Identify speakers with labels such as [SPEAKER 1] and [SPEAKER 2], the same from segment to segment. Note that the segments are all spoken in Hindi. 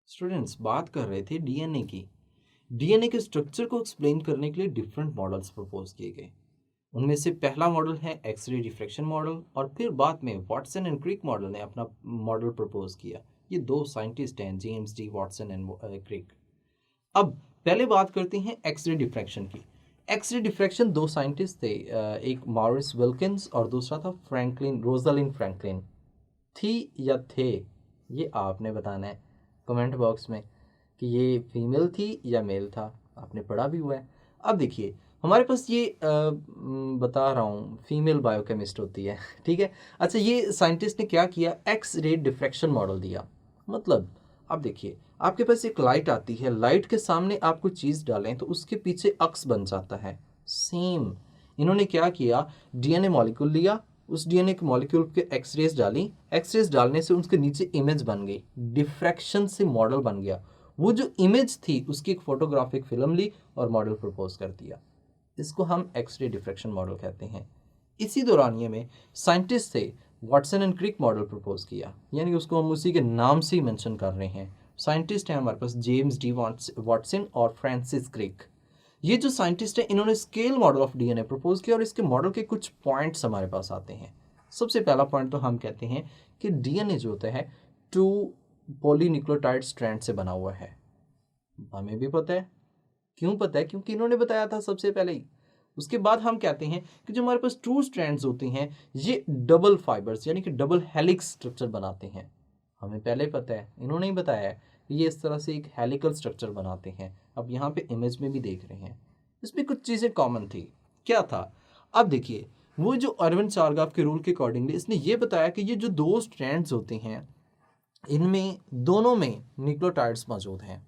[SPEAKER 1] स्टूडेंट्स बात कर रहे थे डीएनए की। डीएनए के स्ट्रक्चर को एक्सप्लेन करने के लिए डिफरेंट मॉडल्स प्रपोज किए गए। उनमें से पहला मॉडल है एक्सरे डिफ्रैक्शन मॉडल और फिर बाद में वाटसन एंड क्रिक मॉडल ने अपना मॉडल प्रपोज किया। ये दो साइंटिस्ट हैं, James D Watson and Crick. अब पहले बात करते हैं एक्सरे डिफ्रैक्शन की। एक्सरे डिफ्रैक्शन दो साइंटिस्ट थे, एक मॉरिस विल्किंस और दूसरा था फ्रैंकलिन रोजालिन फ्रैंकलिन। थी या थे, ये आपने बताना है कमेंट बॉक्स में कि ये फीमेल थी या मेल था। आपने पढ़ा भी हुआ है। अब देखिए हमारे पास ये बता रहा हूँ फीमेल बायोकेमिस्ट होती है ठीक है। अच्छा, ये साइंटिस्ट ने क्या किया, एक्स रे डिफ्रैक्शन मॉडल दिया। मतलब अब देखिए आपके पास एक लाइट आती है, लाइट के सामने आप कोई चीज़ डालें तो उसके पीछे अक्स बन जाता है। सेम इन्होंने क्या किया, डीएनए मॉलिक्यूल लिया, उस डीएनए के मॉलिक्यूल पे एक्सरेज डाली, एक्सरेज डालने से उसके नीचे इमेज बन गई, डिफ्रैक्शन से मॉडल बन गया। वो जो इमेज थी उसकी एक फोटोग्राफिक फिल्म ली और मॉडल प्रपोज कर दिया। इसको हम एक्सरे डिफ्रैक्शन मॉडल कहते हैं। इसी दौरानिए में साइंटिस्ट थे Watson and Crick model propose किया, यानी कि उसको हम उसी के नाम से ही मेंशन कर रहे हैं। साइंटिस्ट हैं हमारे पास जेम्स डी वाटसन और फ्रांसिस क्रिक। ये जो साइंटिस्ट है इन्होंने scale model of DNA propose किया और इसके मॉडल के कुछ पॉइंट्स हमारे पास आते हैं। सबसे पहला पॉइंट तो हम कहते हैं कि डीएनए जो होता है 2 पॉलीन्यूक्लियोटाइड स्ट्रैंड से बना हुआ है। हमें भी पता है। क्यों पता है? क्योंकि इन्होंने बताया था सबसे पहले ही। उसके बाद हम कहते हैं कि जो हमारे पास 2 स्ट्रैंड्स होते हैं ये डबल फाइबर्स यानी कि डबल हेलिक्स स्ट्रक्चर बनाते हैं। हमें पहले ही पता है, इन्होंने ही बताया है कि ये इस तरह से एक हेलिकल स्ट्रक्चर बनाते हैं। अब यहाँ पे इमेज में भी देख रहे हैं। इसमें कुछ चीज़ें कॉमन थी। क्या था? अब देखिए वो जो अरविंद चारगाफ के रूल के अकॉर्डिंगली इसने ये बताया कि ये जो 2 स्ट्रैंड्स होते हैं इनमें दोनों में न्यूक्लियोटाइड्स मौजूद हैं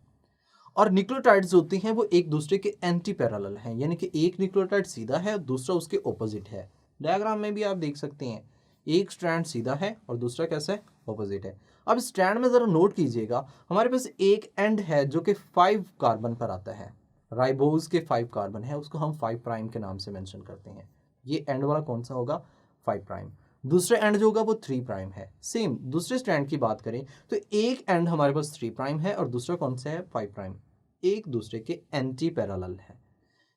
[SPEAKER 1] और न्यूक्लियोटाइड्स होते हैं वो एक दूसरे के एंटी पैरेलल हैं, यानी कि एक न्यूक्लियोटाइड सीधा है और दूसरा उसके ऑपोजिट है। डायग्राम में भी आप देख सकते हैं एक स्ट्रैंड सीधा है और दूसरा कैसा है, ऑपोजिट है। अब स्ट्रैंड में ज़रा नोट कीजिएगा, हमारे पास एक एंड है जो कि 5 कार्बन पर आता है। राइबोज के 5 कार्बन है, उसको हम 5 प्राइम के नाम से मेंशन करते हैं। ये एंड वाला कौन सा होगा, 5 प्राइम। दूसरा एंड जो होगा वो 3 प्राइम है। सेम दूसरे स्ट्रैंड की बात करें तो एक एंड हमारे पास 3 प्राइम है और दूसरा कौन सा है, 5 प्राइम। एक दूसरे के एंटी पैरेलल है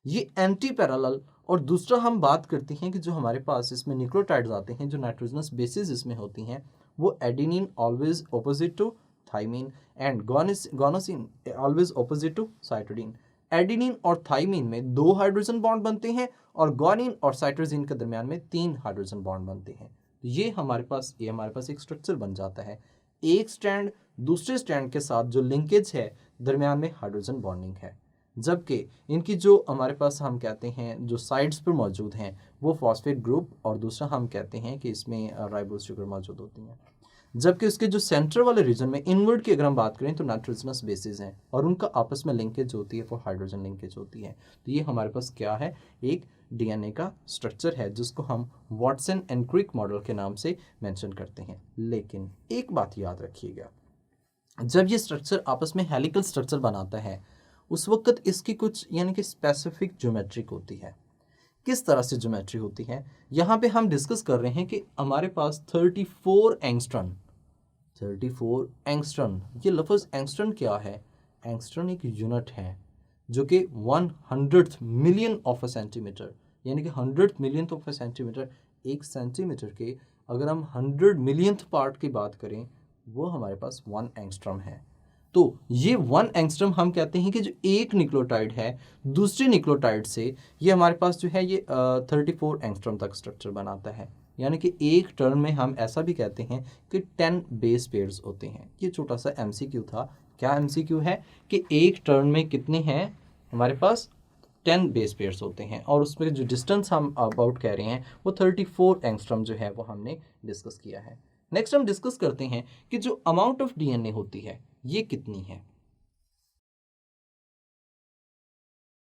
[SPEAKER 1] ये एंटी पैरेलल। और दूसरा हम बात करते हैं कि जो हमारे पास इसमें न्यूक्लियोटाइड्स आते हैं, जो नाइट्रोजनस बेसिस इसमें होती हैं, वो adenine always opposite to thymine and guanosine always opposite to cytidine. Adenine और थाइमीन में 2 हाइड्रोजन बॉन्ड बनते हैं और गोनिन और साइटोसिन के दरमियान में 3 हाइड्रोजन बॉन्ड बनते हैं। तो ये हमारे पास एक स्ट्रक्चर बन जाता है। एक स्ट्रैंड दूसरे स्ट्रैंड के साथ जो लिंकेज है दरमियान में हाइड्रोजन बॉन्डिंग है, जबकि इनकी जो हमारे पास हम कहते हैं जो साइड्स पर मौजूद हैं वो फॉस्फेट ग्रुप और दूसरा हम कहते हैं कि इसमें राइबोज शुगर मौजूद होती हैं। जबकि उसके जो सेंटर वाले रीजन में इनवर्ड की अगर हम बात करें तो नाइट्रोजनस बेसिस हैं और उनका आपस में लिंकेज होती है वो हाइड्रोजन लिंकेज होती है। तो ये हमारे पास क्या है, एक डीएनए का स्ट्रक्चर है जिसको हम वाटसन एंड क्रिक मॉडल के नाम से मेंशन करते हैं। लेकिन एक बात याद रखिएगा, जब ये स्ट्रक्चर आपस में हेलिकल स्ट्रक्चर बनाता है उस वक्त इसकी कुछ यानी कि स्पेसिफिक ज्योमेट्रिक होती है। किस तरह से ज्योमेट्री होती है, यहाँ पे हम डिस्कस कर रहे हैं कि हमारे पास 34 एंगस्ट्रॉन। 34 एंगस्ट्रॉन, ये लफ्ज़ एंगस्ट्रॉन क्या है, एंगस्ट्रॉन एक यूनिट है जो कि 100th million of a centimetre, यानी कि 100th million of a centimetre. एक सेंटीमीटर के अगर हम 100 मिलियंथ पार्ट की बात करें वो हमारे पास 1 एंगस्ट्रॉम है। तो ये 1 एंगस्ट्रॉम हम कहते हैं कि जो एक न्यूक्लियोटाइड है दूसरे न्यूक्लियोटाइड से, ये हमारे पास जो है ये 34 एंगस्ट्रॉम तक स्ट्रक्चर बनाता है। यानी कि एक टर्न में हम ऐसा भी कहते हैं कि 10 बेस पेयर्स होते हैं। ये छोटा सा एमसीक्यू था। क्या एमसीक्यू है कि एक टर्न में कितने हैं हमारे पास, 10 बेस पेयर्स होते हैं और उसमें जो डिस्टेंस हम अबाउट कह रहे हैं वो 34 एंगस्ट्रॉम जो है वो हमने डिस्कस किया है। नेक्स्ट हम डिस्कस करते हैं कि जो अमाउंट ऑफ डीएनए होती है ये कितनी है।